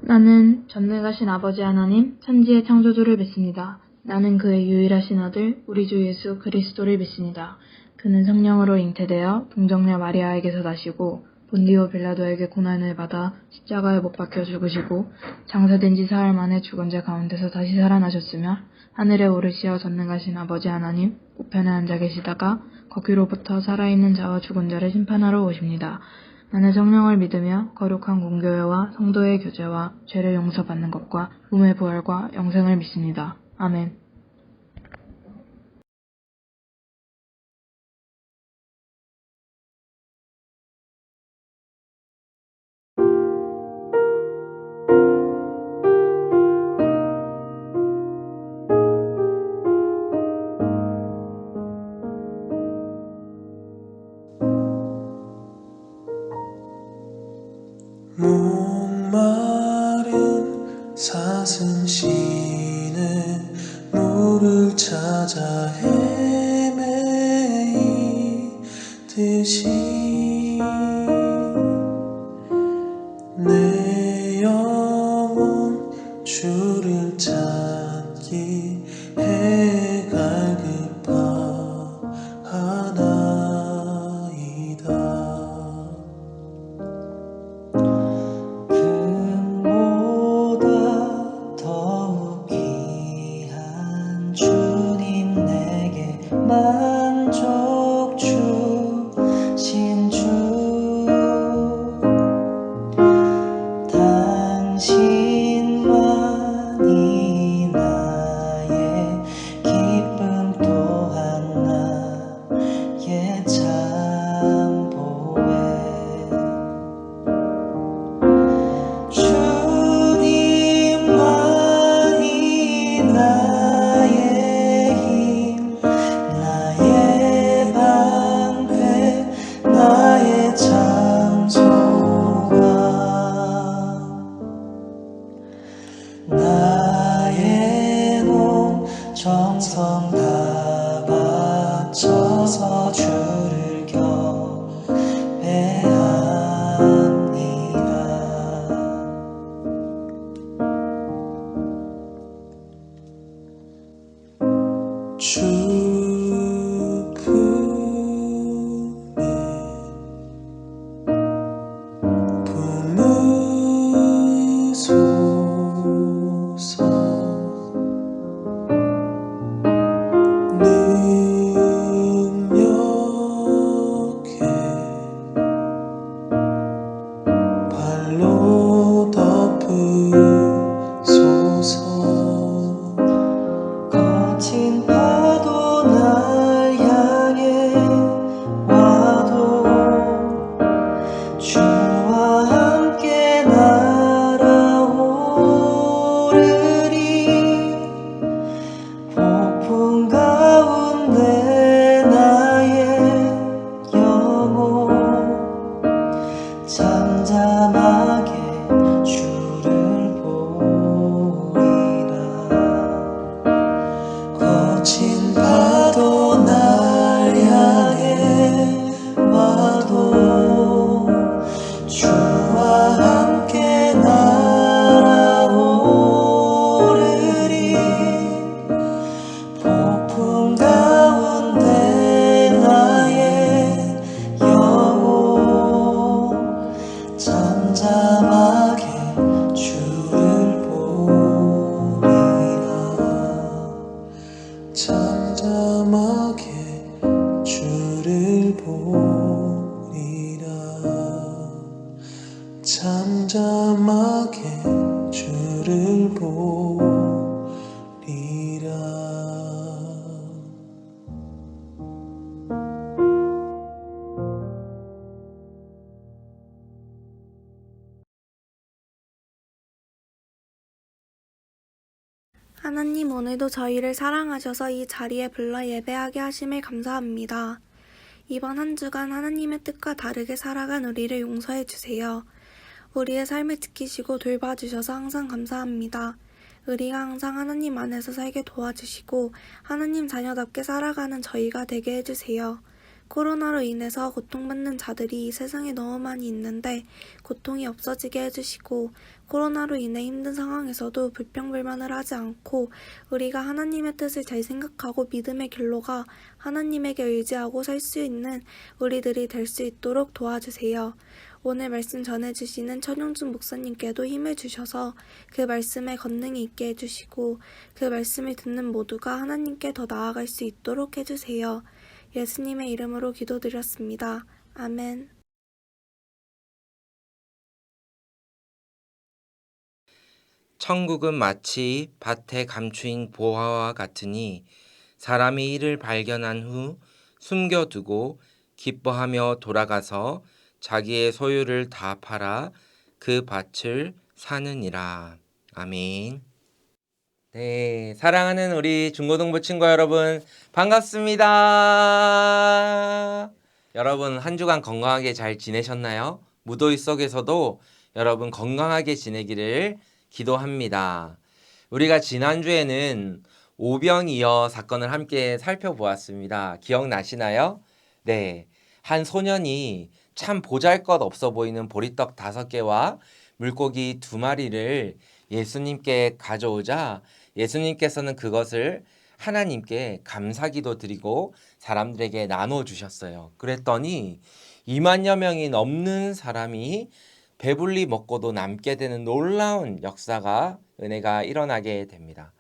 나는 전능하신 아버지 하나님, 천지의 창조주를 믿습니다. 나는 그의 유일하신 아들, 우리 주 예수 그리스도를 믿습니다. 그는 성령으로 잉태되어 동정녀 마리아에게서 나시고 본디오 빌라도에게 고난을 받아 십자가에 못 박혀 죽으시고 장사된 지 사흘 만에 죽은 자 가운데서 다시 살아나셨으며 하늘에 오르시어 전능하신 아버지 하나님 우편에 앉아 계시다가 거기로부터 살아있는 자와 죽은 자를 심판하러 오십니다. 나는 성령을 믿으며 거룩한 공교회와 성도의 교제와 죄를 용서받는 것과 몸의 부활과 영생을 믿습니다. 아멘. 목마른 사슴씨는 물을 찾아 헤매이듯이 내 영혼 주를 찾기 해갈급하나이다. 만족 주신 주 당신만이 나의 기쁨 또한 나의 참보배 주님만이 나의 힘 나의 방패 나의 장소가 나의 몸 정성 다 바쳐서 주를 경배합니다. 품에 품으소서 능력에 발로 덮으소서 거친 파도 날 향해 와도 주와 함께 날아오르리 폭풍 가운데 나의 영혼 잠잠하게 주를 보리라. 거친 파도 날 향해 와도 주와 함께 날아오르리 폭풍 가운데 나의 영혼 잠잠하게 주를 보리라. 잠잠하게 주를 보리라. 잠잠하게 주를 보리라. 하나님 오늘도 저희를 사랑하셔서 이 자리에 불러 예배하게 하심에 감사합니다. 이번 한 주간 하나님의 뜻과 다르게 살아간 우리를 용서해 주세요. 우리의 삶을 지키시고 돌봐주셔서 항상 감사합니다. 우리가 항상 하나님 안에서 살게 도와주시고 하나님 자녀답게 살아가는 저희가 되게 해주세요. 코로나로 인해서 고통받는 자들이 이 세상에 너무 많이 있는데 고통이 없어지게 해주시고 코로나로 인해 힘든 상황에서도 불평불만을 하지 않고 우리가 하나님의 뜻을 잘 생각하고 믿음의 길로가 하나님에게 의지하고 살 수 있는 우리들이 될 수 있도록 도와주세요. 오늘 말씀 전해주시는 천용준 목사님께도 힘을 주셔서 그 말씀에 권능이 있게 해주시고 그 말씀을 듣는 모두가 하나님께 더 나아갈 수 있도록 해주세요. 예수님의 이름으로 기도드렸습니다. 아멘. 천국은 마치 밭에 감추인 보화와 같으니 사람이 이를 발견한 후 숨겨두고 기뻐하며 돌아가서 자기의 소유를 다 팔아 그 밭을 사느니라. 아멘. 네, 사랑하는 우리 중고등부 친구 여러분, 반갑습니다. 여러분, 한 주간 건강하게 잘 지내셨나요? 무더위 속에서도 여러분 건강하게 지내기를 기도합니다. 우리가 지난주에는 오병이어 사건을 함께 살펴보았습니다. 기억나시나요? 네, 한 소년이 참 보잘것없어 보이는 보리떡 5개와 물고기 2마리를 예수님께 가져오자 예수님께서는 그것을 하나님께 감사기도 드리고 사람들에게 나눠주셨어요. 그랬더니 2만여 명이 넘는 사람이 배불리 먹고도 남게 되는 놀라운 역사가, 은혜가 일어나게 됩니다.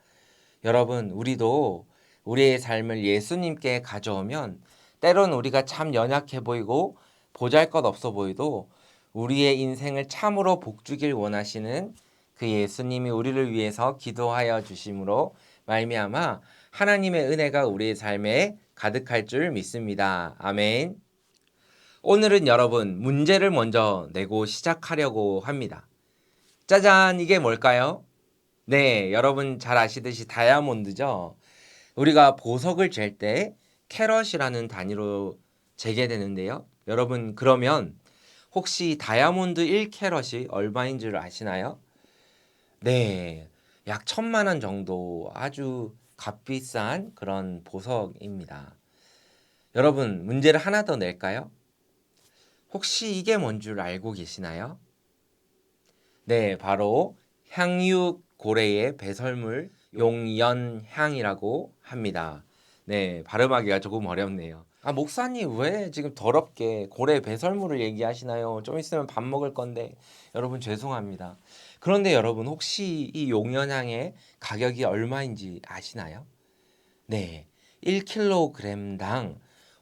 여러분, 우리도 우리의 삶을 예수님께 가져오면 때론 우리가 참 연약해 보이고 보잘것없어 보여도 우리의 인생을 참으로 복주길 원하시는 그 예수님이 우리를 위해서 기도하여 주심으로 말미암아 하나님의 은혜가 우리의 삶에 가득할 줄 믿습니다. 아멘. 오늘은 여러분 문제를 먼저 내고 시작하려고 합니다. 짜잔, 이게 뭘까요? 네, 여러분 잘 아시듯이 다이아몬드죠. 우리가 보석을 잴 때 캐럿이라는 단위로 재게 되는데요. 여러분, 그러면 혹시 다이아몬드 1캐럿이 얼마인 줄 아시나요? 네, 약 1,000만 원 정도 아주 값비싼 그런 보석입니다. 여러분, 문제를 하나 더 낼까요? 혹시 이게 뭔 줄 알고 계시나요? 네, 바로 향유고래의 배설물 용연향이라고 합니다. 네, 발음하기가 조금 어렵네요. 아, 목사님 왜 지금 더럽게 고래 배설물을 얘기하시나요? 좀 있으면 밥 먹을 건데. 여러분 죄송합니다. 그런데 여러분 혹시 이 용연향의 가격이 얼마인지 아시나요? 네, 1kg당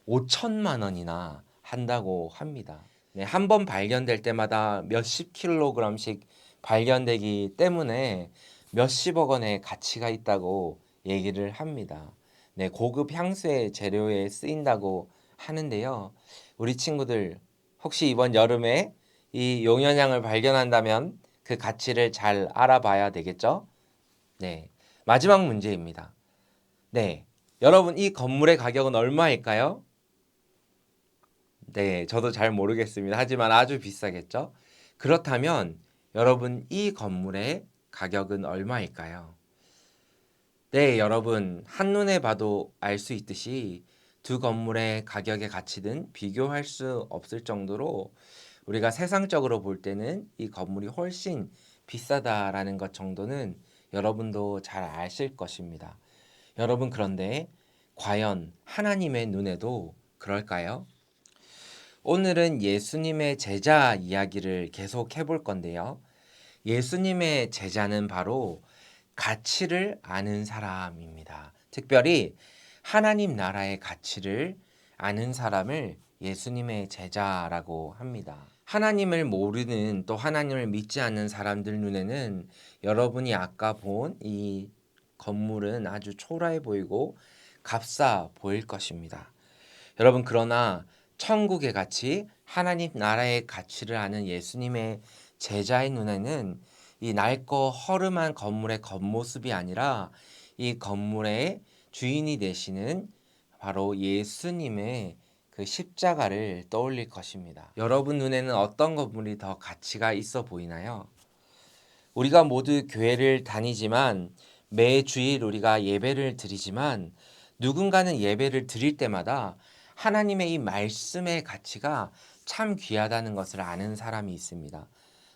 5천만 원이나 한다고 합니다. 네, 한 번 발견될 때마다 몇십 킬로그램씩 발견되기 때문에 몇십억 원의 가치가 있다고 얘기를 합니다. 네, 고급 향수의 재료에 쓰인다고 하는데요. 우리 친구들 혹시 이번 여름에 이 용연향을 발견한다면 그 가치를 잘 알아봐야 되겠죠? 네, 마지막 문제입니다. 네, 여러분 이 건물의 가격은 얼마일까요? 네, 저도 잘 모르겠습니다. 하지만 아주 비싸겠죠? 그렇다면 여러분 이 건물의 가격은 얼마일까요? 네, 여러분 한눈에 봐도 알 수 있듯이 두 건물의 가격의 가치는 비교할 수 없을 정도로 우리가 세상적으로 볼 때는 이 건물이 훨씬 비싸다라는 것 정도는 여러분도 잘 아실 것입니다. 여러분, 그런데 과연 하나님의 눈에도 그럴까요? 오늘은 예수님의 제자 이야기를 계속 해볼 건데요. 예수님의 제자는 바로 가치를 아는 사람입니다. 특별히 하나님 나라의 가치를 아는 사람을 예수님의 제자라고 합니다. 하나님을 모르는, 또 하나님을 믿지 않는 사람들 눈에는 여러분이 아까 본 이 건물은 아주 초라해 보이고 값싸 보일 것입니다. 여러분, 그러나 천국의 가치, 하나님 나라의 가치를 아는 예수님의 제자의 눈에는 이 낡고 허름한 건물의 겉모습이 아니라 이 건물의 주인이 되시는 바로 예수님의 그 그 십자가를 떠올릴 것입니다. 여러분 눈에는 어떤 건물이 더 가치가 있어 보이나요? 우리가 모두 교회를 다니지만 매 주일 우리가 예배를 드리지만 누군가는 예배를 드릴 때마다 하나님의 이 말씀의 가치가 참 귀하다는 것을 아는 사람이 있습니다.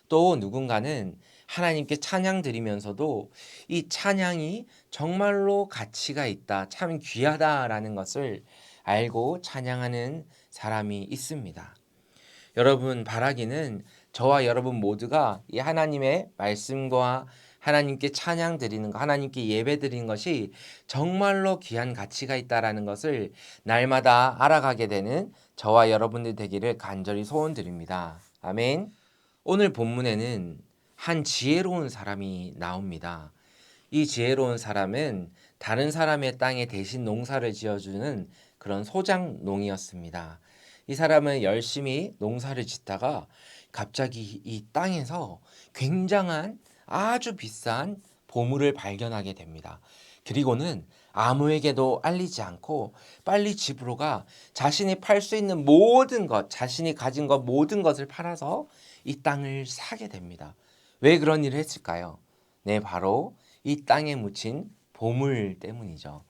또 누군가는 하나님께 찬양 드리면서도 이 찬양이 정말로 가치가 있다, 참 귀하다라는 것을 알고 찬양하는 사람이 있습니다. 여러분 바라기는 저와 여러분 모두가 이 하나님의 말씀과 하나님께 찬양 드리는 것, 하나님께 예배 드리는 것이 정말로 귀한 가치가 있다라는 것을 날마다 알아가게 되는 저와 여러분들 되기를 간절히 소원드립니다. 아멘. 오늘 본문에는 한 지혜로운 사람이 나옵니다. 이 지혜로운 사람은 다른 사람의 땅에 대신 농사를 지어주는 그런 소작농이었습니다. 이 사람은 열심히 농사를 짓다가 갑자기 이 땅에서 굉장한 아주 비싼 보물을 발견하게 됩니다. 그리고는 아무에게도 알리지 않고 빨리 집으로 가 자신이 팔 수 있는 모든 것, 자신이 가진 것 모든 것을 팔아서 이 땅을 사게 됩니다. 왜 그런 일을 했을까요? 네, 바로 이 땅에 묻힌 보물 때문이죠.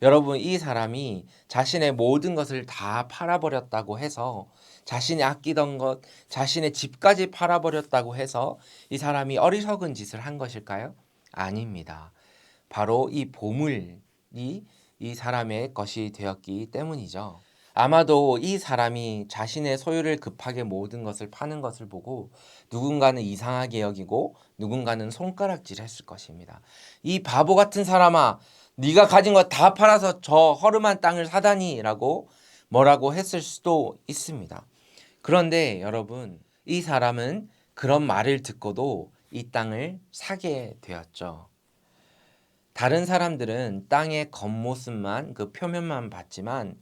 여러분, 이 사람이 자신의 모든 것을 다 팔아버렸다고 해서 자신이 아끼던 것, 자신의 집까지 팔아버렸다고 해서 이 사람이 어리석은 짓을 한 것일까요? 아닙니다. 바로 이 보물이 이 사람의 것이 되었기 때문이죠. 아마도 이 사람이 자신의 소유를 급하게 모든 것을 파는 것을 보고 누군가는 이상하게 여기고 누군가는 손가락질했을 것입니다. 이 바보 같은 사람아, 네가 가진 거 다 팔아서 저 허름한 땅을 사다니 라고 뭐라고 했을 수도 있습니다. 그런데 여러분, 이 사람은 그런 말을 듣고도 이 땅을 사게 되었죠. 다른 사람들은 땅의 겉모습만, 그 표면만 봤지만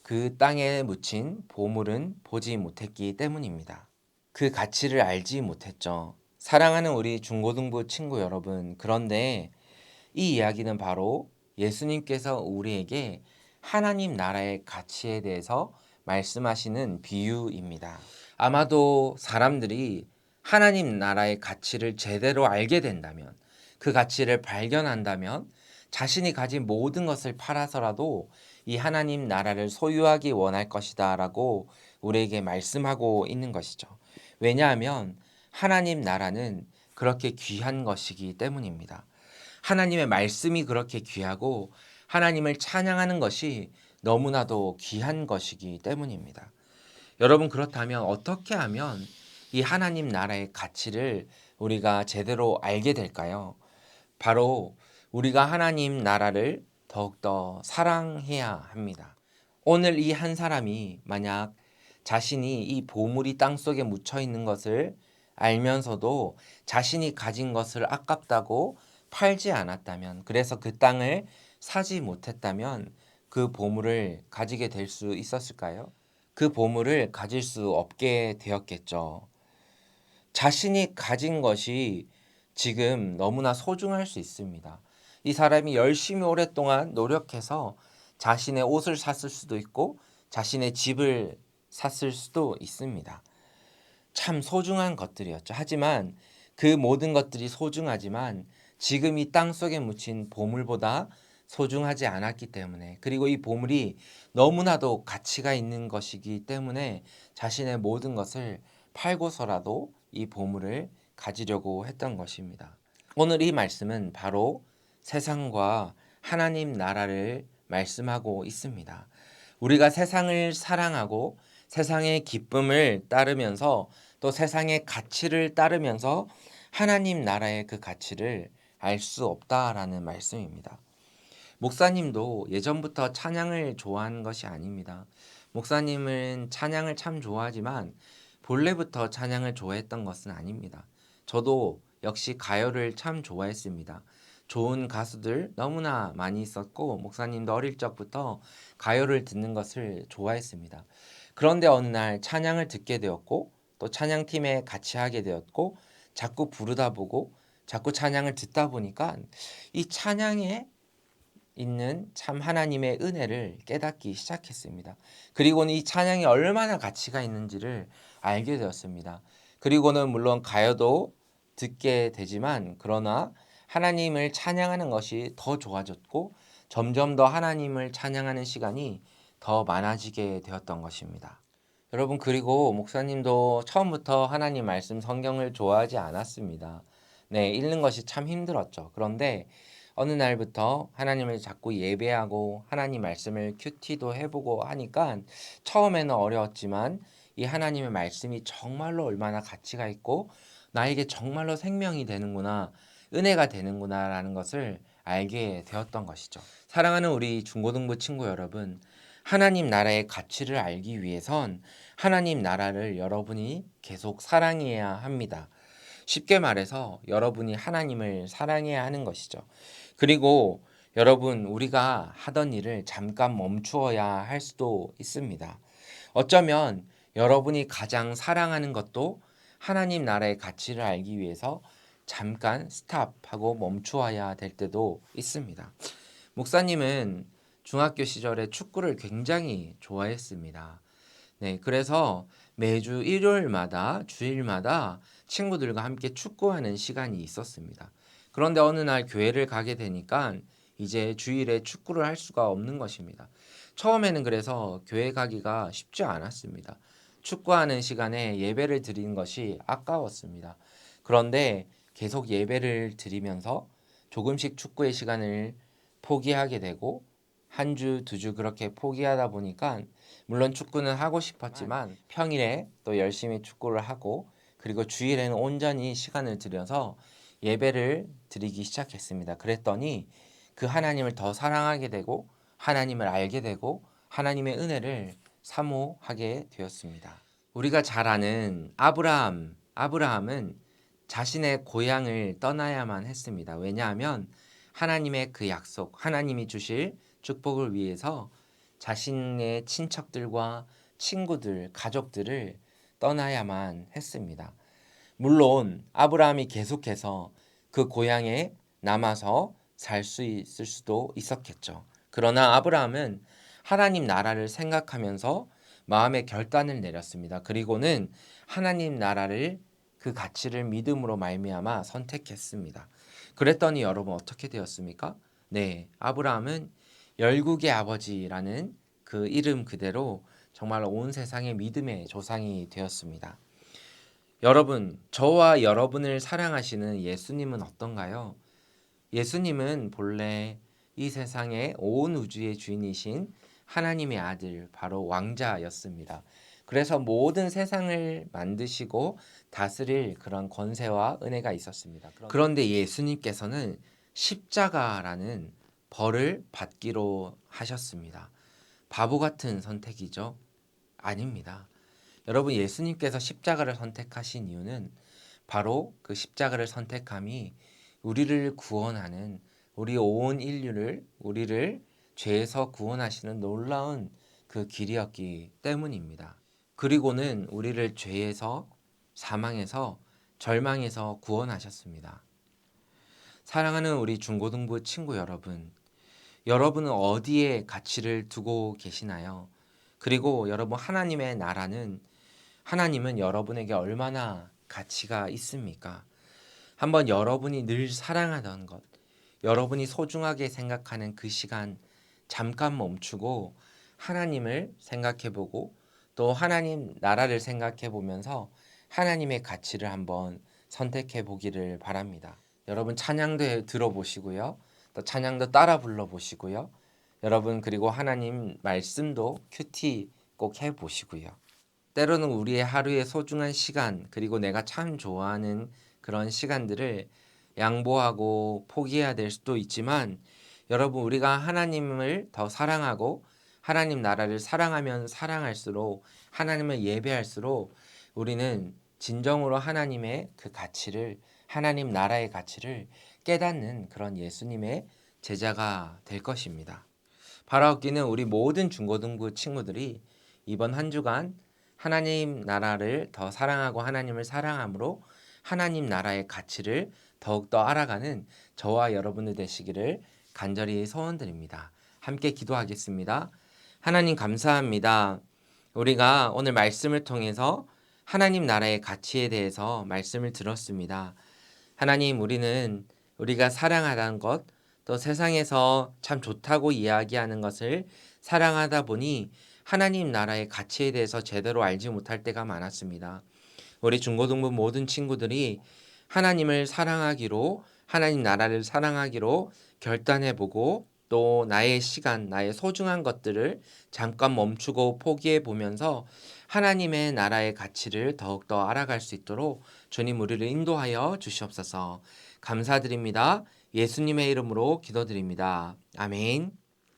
그 땅에 묻힌 보물은 보지 못했기 때문입니다. 그 가치를 알지 못했죠. 사랑하는 우리 중고등부 친구 여러분, 그런데 이 이야기는 바로 예수님께서 우리에게 하나님 나라의 가치에 대해서 말씀하시는 비유입니다. 아마도 사람들이 하나님 나라의 가치를 제대로 알게 된다면, 그 가치를 발견한다면 자신이 가진 모든 것을 팔아서라도 이 하나님 나라를 소유하기 원할 것이다 라고 우리에게 말씀하고 있는 것이죠. 왜냐하면 하나님 나라는 그렇게 귀한 것이기 때문입니다. 하나님의 말씀이 그렇게 귀하고 하나님을 찬양하는 것이 너무나도 귀한 것이기 때문입니다. 여러분, 그렇다면 어떻게 하면 이 하나님 나라의 가치를 우리가 제대로 알게 될까요? 바로 우리가 하나님 나라를 더욱더 사랑해야 합니다. 오늘 이 한 사람이 만약 자신이 이 보물이 땅속에 묻혀 있는 것을 알면서도 자신이 가진 것을 아깝다고 팔지 않았다면, 그래서 그 땅을 사지 못했다면 그 보물을 가지게 될 수 있었을까요? 그 보물을 가질 수 없게 되었겠죠. 자신이 가진 것이 지금 너무나 소중할 수 있습니다. 이 사람이 열심히 오랫동안 노력해서 자신의 옷을 샀을 수도 있고 자신의 집을 샀을 수도 있습니다. 참 소중한 것들이었죠. 하지만 그 모든 것들이 소중하지만 지금 이 땅속에 묻힌 보물보다 소중하지 않았기 때문에, 그리고 이 보물이 너무나도 가치가 있는 것이기 때문에 자신의 모든 것을 팔고서라도 이 보물을 가지려고 했던 것입니다. 오늘 이 말씀은 바로 세상과 하나님 나라를 말씀하고 있습니다. 우리가 세상을 사랑하고 세상의 기쁨을 따르면서 또 세상의 가치를 따르면서 하나님 나라의 그 가치를 알 수 없다라는 말씀입니다. 목사님도 예전부터 찬양을 좋아하는 것이 아닙니다. 목사님은 찬양을 참 좋아하지만 본래부터 찬양을 좋아했던 것은 아닙니다. 저도 역시 가요를 참 좋아했습니다. 좋은 가수들 너무나 많이 있었고 목사님도 어릴 적부터 가요를 듣는 것을 좋아했습니다. 그런데 어느 날 찬양을 듣게 되었고 또 찬양팀에 같이 하게 되었고 자꾸 부르다 보고 자꾸 찬양을 듣다 보니까 이 찬양의 있는 참 하나님의 은혜를 깨닫기 시작했습니다. 그리고는 이 찬양이 얼마나 가치가 있는지를 알게 되었습니다. 그리고는 물론 가요도 듣게 되지만 그러나 하나님을 찬양하는 것이 더 좋아졌고 점점 더 하나님을 찬양하는 시간이 더 많아지게 되었던 것입니다. 여러분, 그리고 목사님도 처음부터 하나님 말씀 성경을 좋아하지 않았습니다. 네, 읽는 것이 참 힘들었죠. 그런데 어느 날부터 하나님을 자꾸 예배하고 하나님 말씀을 큐티도 해보고 하니까 처음에는 어려웠지만 이 하나님의 말씀이 정말로 얼마나 가치가 있고 나에게 정말로 생명이 되는구나, 은혜가 되는구나라는 것을 알게 되었던 것이죠. 사랑하는 우리 중고등부 친구 여러분, 하나님 나라의 가치를 알기 위해선 하나님 나라를 여러분이 계속 사랑해야 합니다. 쉽게 말해서 여러분이 하나님을 사랑해야 하는 것이죠. 그리고 여러분, 우리가 하던 일을 잠깐 멈추어야 할 수도 있습니다. 어쩌면 여러분이 가장 사랑하는 것도 하나님 나라의 가치를 알기 위해서 잠깐 스탑하고 멈추어야 될 때도 있습니다. 목사님은 중학교 시절에 축구를 굉장히 좋아했습니다. 네, 그래서 매주 일요일마다, 주일마다 친구들과 함께 축구하는 시간이 있었습니다. 그런데 어느 날 교회를 가게 되니까 이제 주일에 축구를 할 수가 없는 것입니다. 처음에는 그래서 교회 가기가 쉽지 않았습니다. 축구하는 시간에 예배를 드리는 것이 아까웠습니다. 그런데 계속 예배를 드리면서 조금씩 축구의 시간을 포기하게 되고 한 주, 두 주 그렇게 포기하다 보니까 물론 축구는 하고 싶었지만 평일에 또 열심히 축구를 하고 그리고 주일에는 온전히 시간을 들여서 예배를 드리기 시작했습니다. 그랬더니 그 하나님을 더 사랑하게 되고 하나님을 알게 되고 하나님의 은혜를 사모하게 되었습니다. 우리가 잘 아는 아브라함은 자신의 고향을 떠나야만 했습니다. 왜냐하면 하나님의 그 약속, 하나님이 주실 축복을 위해서 자신의 친척들과 친구들, 가족들을 떠나야만 했습니다. 물론 아브라함이 계속해서 그 고향에 남아서 살 수 있을 수도 있었겠죠. 그러나 아브라함은 하나님 나라를 생각하면서 마음의 결단을 내렸습니다. 그리고는 하나님 나라를, 그 가치를 믿음으로 말미암아 선택했습니다. 그랬더니 여러분 어떻게 되었습니까? 네, 아브라함은 열국의 아버지라는 그 이름 그대로 정말 온 세상의 믿음의 조상이 되었습니다. 여러분, 저와 여러분을 사랑하시는 예수님은 어떤가요? 예수님은 본래 이 세상의 온 우주의 주인이신 하나님의 아들, 바로 왕자였습니다. 그래서 모든 세상을 만드시고 다스릴 그런 권세와 은혜가 있었습니다. 그런데 예수님께서는 십자가라는 벌을 받기로 하셨습니다. 바보 같은 선택이죠? 아닙니다. 여러분, 예수님께서 십자가를 선택하신 이유는 바로 그 십자가를 선택함이 우리를 구원하는, 우리 온 인류를, 우리를 죄에서 구원하시는 놀라운 그 길이었기 때문입니다. 그리고는 우리를 죄에서, 사망에서, 절망에서 구원하셨습니다. 사랑하는 우리 중고등부 친구 여러분, 여러분은 어디에 가치를 두고 계시나요? 그리고 여러분, 하나님은 여러분에게 얼마나 가치가 있습니까? 한번 여러분이 늘 사랑하던 것, 여러분이 소중하게 생각하는 그 시간 잠깐 멈추고 하나님을 생각해보고 또 하나님 나라를 생각해보면서 하나님의 가치를 한번 선택해 보기를 바랍니다. 여러분, 찬양도 들어보시고요. 또 찬양도 따라 불러보시고요. 여러분, 그리고 하나님 말씀도 큐티 꼭 해보시고요. 때로는 우리의 하루의 소중한 시간, 그리고 내가 참 좋아하는 그런 시간들을 양보하고 포기해야 될 수도 있지만, 여러분, 우리가 하나님을 더 사랑하고 하나님 나라를 사랑하면 사랑할수록, 하나님을 예배할수록 우리는 진정으로 하나님의 그 가치를, 하나님 나라의 가치를 깨닫는 그런 예수님의 제자가 될 것입니다. 바라옵기는 우리 모든 중고등부 친구들이 이번 한 주간 하나님 나라를 더 사랑하고 하나님을 사랑함으로 하나님 나라의 가치를 더욱더 알아가는 저와 여러분들 되시기를 간절히 소원드립니다. 함께 기도하겠습니다. 하나님 감사합니다. 우리가 오늘 말씀을 통해서 하나님 나라의 가치에 대해서 말씀을 들었습니다. 하나님, 우리가 사랑하다는 것, 또 세상에서 참 좋다고 이야기하는 것을 사랑하다 보니 하나님 나라의 가치에 대해서 제대로 알지 못할 때가 많았습니다. 우리 중고등부 모든 친구들이 하나님을 사랑하기로, 하나님 나라를 사랑하기로 결단해보고 또 나의 시간, 나의 소중한 것들을 잠깐 멈추고 포기해 보면서 하나님의 나라의 가치를 더욱더 알아갈 수 있도록 주님 우리를 인도하여 주시옵소서. 감사드립니다. 예수님의 이름으로 기도드립니다. 아멘.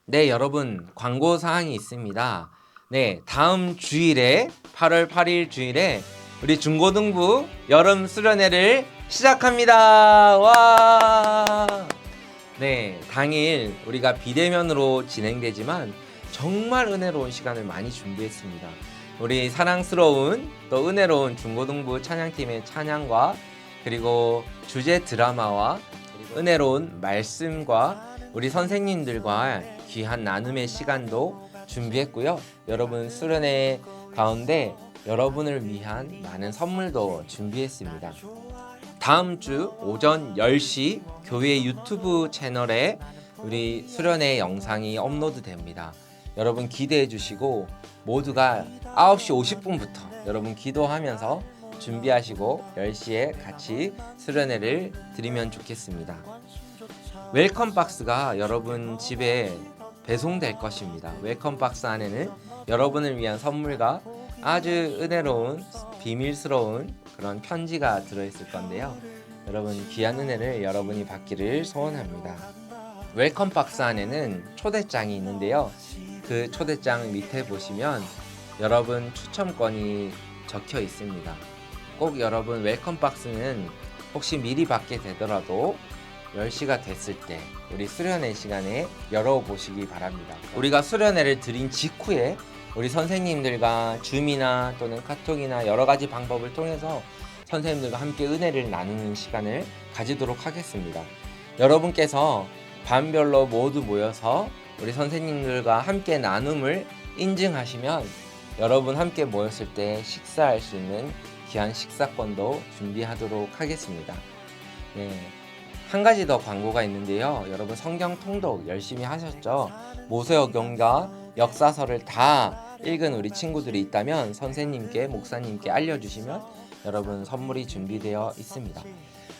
네, 여러분, 광고 사항이 있습니다. 네, 다음 주일에 8월 8일 주일에 우리 중고등부 여름 수련회를 시작합니다. 와! 네, 당일 우리가 비대면으로 진행되지만 정말 은혜로운 시간을 많이 준비했습니다. 우리 사랑스러운 또 은혜로운 중고등부 찬양팀의 찬양과 그리고 주제 드라마와 그리고 은혜로운 말씀과 우리 선생님들과 귀한 나눔의 시간도 준비했고요. 여러분 수련회 가운데 여러분을 위한 많은 선물도 준비했습니다. 다음 주 오전 10시 교회 유튜브 채널에 우리 수련회 영상이 업로드 됩니다. 여러분 기대해 주시고 모두가 9시 50분부터 여러분 기도하면서 준비하시고 10시에 같이 수련회를 드리면 좋겠습니다. 웰컴 박스가 여러분 집에 배송될 것입니다. 웰컴 박스 안에는 여러분을 위한 선물과 아주 은혜로운 비밀스러운 그런 편지가 들어있을 건데요. 여러분 귀한 은혜를 여러분이 받기를 소원합니다. 웰컴 박스 안에는 초대장이 있는데요. 그 초대장 밑에 보시면 여러분 추첨권이 적혀 있습니다. 꼭 여러분 웰컴 박스는 혹시 미리 받게 되더라도 10시가 됐을 때 우리 수련회 시간에 열어보시기 바랍니다. 우리가 수련회를 드린 직후에 우리 선생님들과 줌이나 또는 카톡이나 여러 가지 방법을 통해서 선생님들과 함께 은혜를 나누는 시간을 가지도록 하겠습니다. 여러분께서 반별로 모두 모여서 우리 선생님들과 함께 나눔을 인증하시면 여러분 함께 모였을 때 식사할 수 있는 귀한 식사권도 준비하도록 하겠습니다. 네. 한 가지 더 광고가 있는데요. 여러분 성경 통독 열심히 하셨죠? 모세오경과 역사서를 다 읽은 우리 친구들이 있다면 선생님께 목사님께 알려주시면 여러분 선물이 준비되어 있습니다.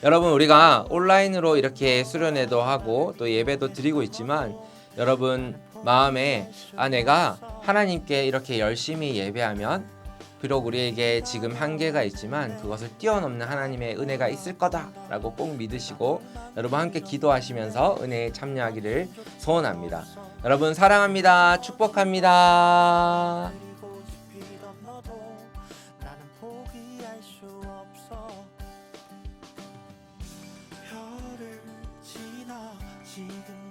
여러분 우리가 온라인으로 이렇게 수련회도 하고 또 예배도 드리고 있지만 여러분 마음에 내가 하나님께 이렇게 열심히 예배하면 비록 우리에게 지금 한계가 있지만 그것을 뛰어넘는 하나님의 은혜가 있을 거다라고 꼭 믿으시고 여러분 함께 기도하시면서 은혜에 참여하기를 소원합니다. 여러분 사랑합니다. 축복합니다. 지나 지금